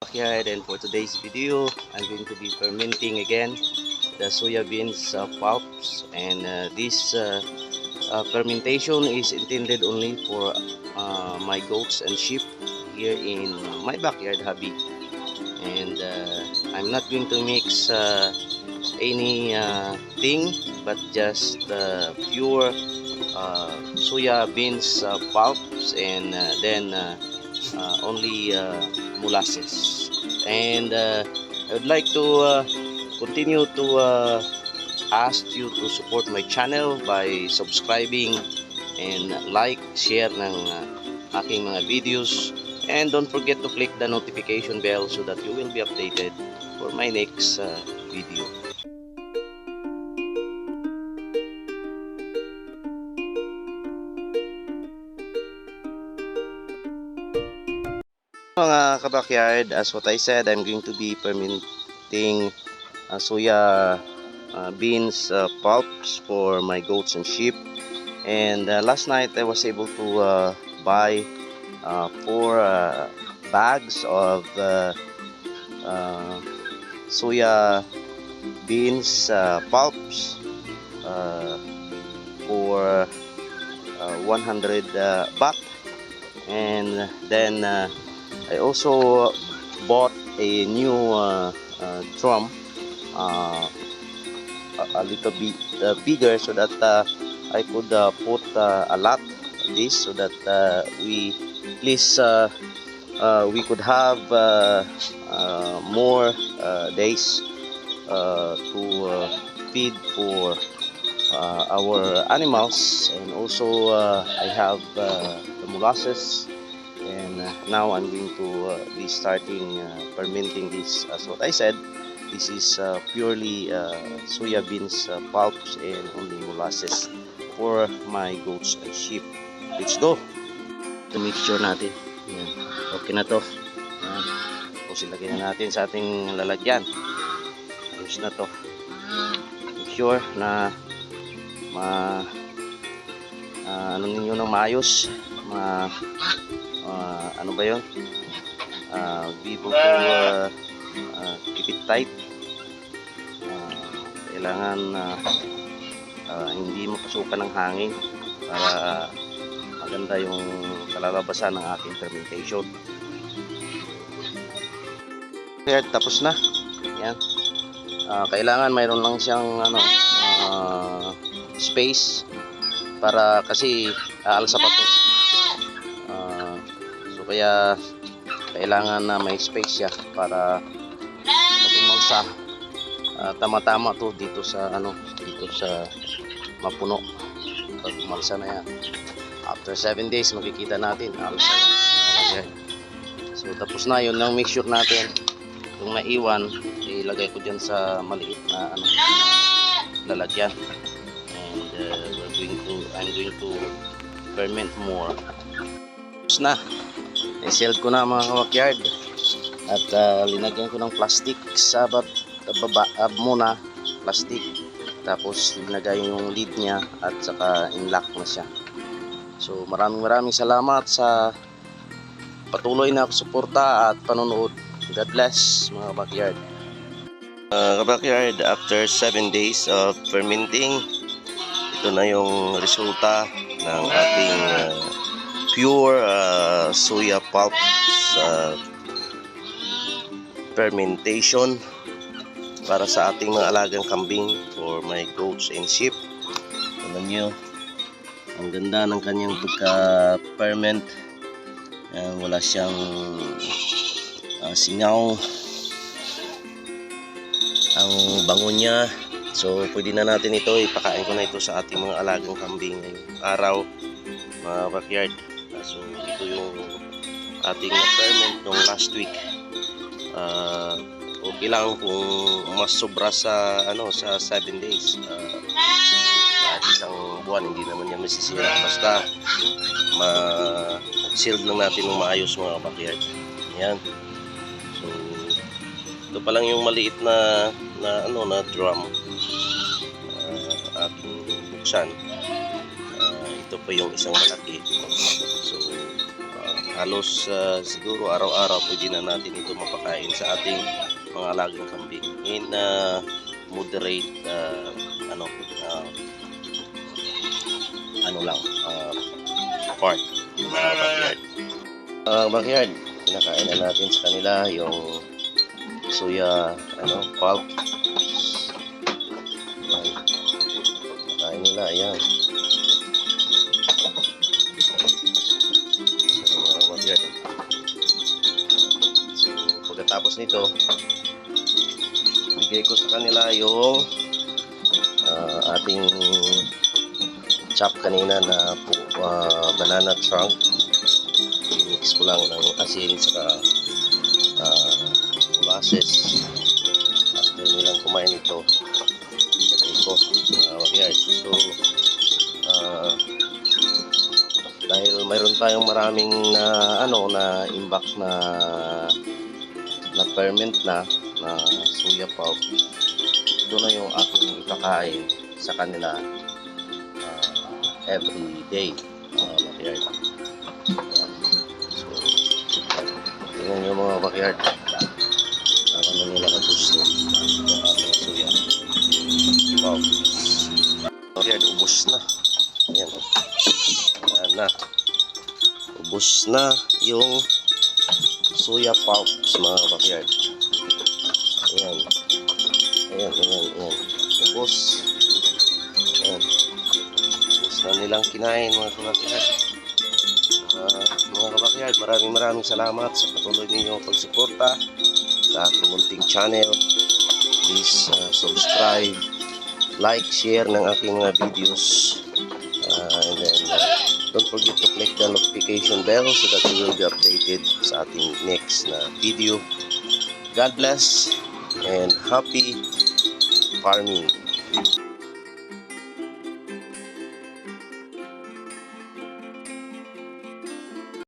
Backyard, and for today's video I'm going to be fermenting again the soya beans pulps, and this fermentation is intended only for my goats and sheep here in my backyard hobby. And I'm not going to mix any thing but just pure soya beans pulps, and then only molasses. And I would like to continue to ask you to support my channel by subscribing and like, share ng aking mga videos, and don't forget to click the notification bell so that you will be updated for my next video. Mga kabakyard, as what I said, I'm going to be fermenting soya beans pulps for my goats and sheep. And last night I was able to buy 4 bags of soya beans pulps for 100 baht. And then I also bought a new drum, a little bit bigger, so that I could put a lot of this, so that we could have more days to feed for our animals. And also I have the molasses. And now I'm going to be starting fermenting this. As what I said, this is purely soya beans pulps and only molasses for my goats and sheep. Let's go! Ito mixture natin. Yan. Okay na to. Yan. Tapos ilagay na natin sa ating lalagyan. Ayos na to. Make sure na ano ninyo ng maayos. Ano ba yun? Be able to keep it tight. Kailangan hindi mapasukan ng hangin para maganda yung kalalabasan ng ating fermentation. Kaya tapos na. Yan. Kailangan mayroon lang siyang space, para kasi aalsa pa to. Kaya kailangan na may space siya para magumangsa. Tama-tama to dito sa mapuno. Pag umalsa na yan, after 7 days makikita natin alsa yan. So tapos na yun lang mixture natin. Kung naiwan, ilagay ko dyan sa maliit na lalagyan. And I'm going to ferment more. Tapos na. I-sealed ko na mga kabakyard, at linagyan ko ng plastic sa baba muna, plastic, tapos linagay yung lid niya at saka in-lock na siya. So maraming salamat sa patuloy na suporta at panonood. God bless mga kabakyard. Kabakyard, after 7 days of fermenting, ito na yung resulta ng ating pure soya pulp fermentation para sa ating mga alagang kambing, for my goats and sheep. Tignan nyo, ang ganda ng kanyang pagka-ferment. Wala siyang singaw. Ang bango niya. So pwede na natin ito, ipakain ko na ito sa ating mga alagang kambing ngayong araw, mga backyard. So ito yung ating na-ferment nung last week. Okay lang kung mas sobra sa sa 7 days. Kahit isang buwan hindi naman yan masisira, basta ma-sealed lang natin ng maayos mga backyard. Yan. So ito pa lang yung maliit na drum ating buksan. Ito pa yung isang malaki. So halos siguro araw-araw pwede na natin ito mapakain sa ating mga alagang kambing in moderate part mga backyard. Backyard, pinakain na natin sa kanila yung soya pulp. Ayan. Pinakain nila, ayan. Mga backyard. So, pagkatapos nito, bigay ko sa kanila yung ating chop kanina na banana trunk. I-mix ko lang ng asin saka molasses. After nilang kumain ito, lagay ko backyard. So dahil mayroon tayong maraming na imbak na ferment na soya pulp, ito na yung aking ipakain sa kanila every day backyard. So tingnan nyo mga backyard, ano nila kagusto ng ating soya pulp. Backyard, ubos na. Ayan, na ubos na yung soya pulp sa mga backyard. Ayan, ayan, ayan, ayan. Ubos. Ayan. Ubos na nilang kinain mga backyard. Mga kabakyard, maraming salamat sa patuloy ninyong pagsuporta sa aking munting channel. Please subscribe, like, share ng aking mga videos, and then don't forget to click the notification bell so that you will be updated sa ating next na video. God bless and happy farming.